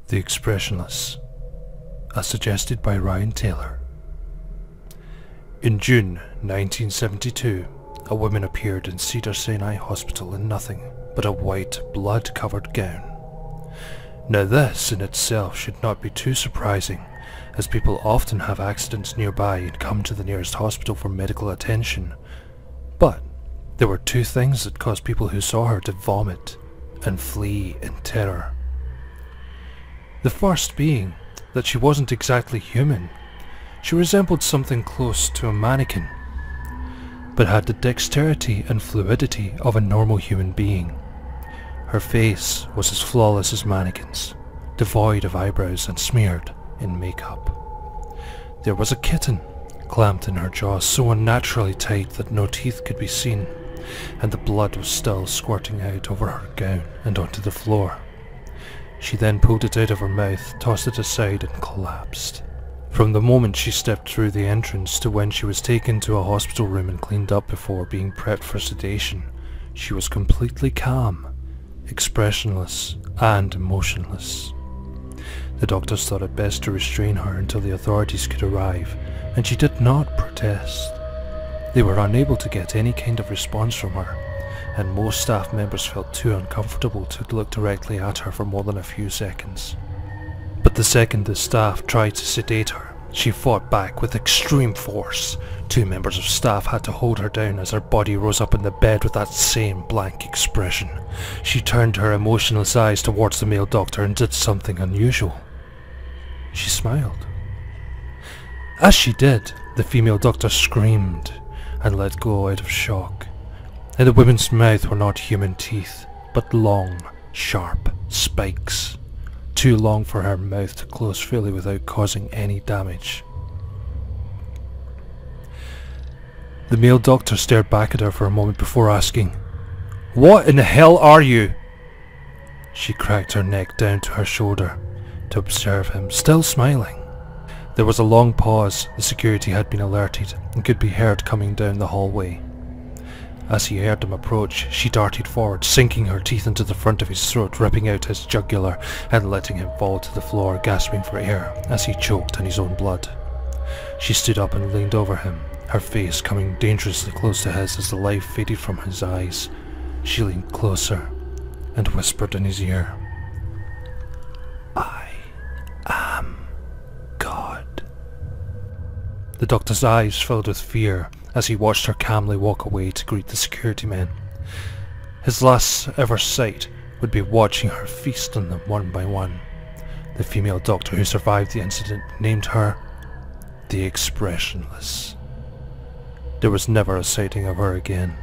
The Expressionless, as suggested by Ryan Taylor. In June 1972, a woman appeared in Cedar Sinai Hospital in nothing but a white, blood-covered gown. Now this in itself should not be too surprising, as people often have accidents nearby and come to the nearest hospital for medical attention. But there were two things that caused people who saw her to vomit and flee in terror. The first being that she wasn't exactly human. She resembled something close to a mannequin, but had the dexterity and fluidity of a normal human being. Her face was as flawless as mannequins, devoid of eyebrows and smeared in makeup. There was a kitten clamped in her jaw so unnaturally tight that no teeth could be seen, and the blood was still squirting out over her gown and onto the floor. She then pulled it out of her mouth, tossed it aside and collapsed. From the moment she stepped through the entrance to when she was taken to a hospital room and cleaned up before being prepped for sedation, she was completely calm, expressionless and emotionless. The doctors thought it best to restrain her until the authorities could arrive, and she did not protest. They were unable to get any kind of response from her, and most staff members felt too uncomfortable to look directly at her for more than a few seconds. But the second the staff tried to sedate her, she fought back with extreme force. Two members of staff had to hold her down as her body rose up in the bed with that same blank expression. She turned her emotionless eyes towards the male doctor and did something unusual. She smiled. As she did, the female doctor screamed and let go out of shock. In the woman's mouth were not human teeth, but long, sharp spikes. Too long for her mouth to close fully without causing any damage. The male doctor stared back at her for a moment before asking, "What in the hell are you?" She cracked her neck down to her shoulder to observe him, still smiling. There was a long pause. The security had been alerted and could be heard coming down the hallway. As he heard them approach, she darted forward, sinking her teeth into the front of his throat, ripping out his jugular and letting him fall to the floor, gasping for air as he choked on his own blood. She stood up and leaned over him, her face coming dangerously close to his as the life faded from his eyes. She leaned closer and whispered in his ear, "I am God." The doctor's eyes filled with fear as he watched her calmly walk away to greet the security men. His last ever sight would be watching her feast on them one by one. The female doctor who survived the incident named her the Expressionless. There was never a sighting of her again.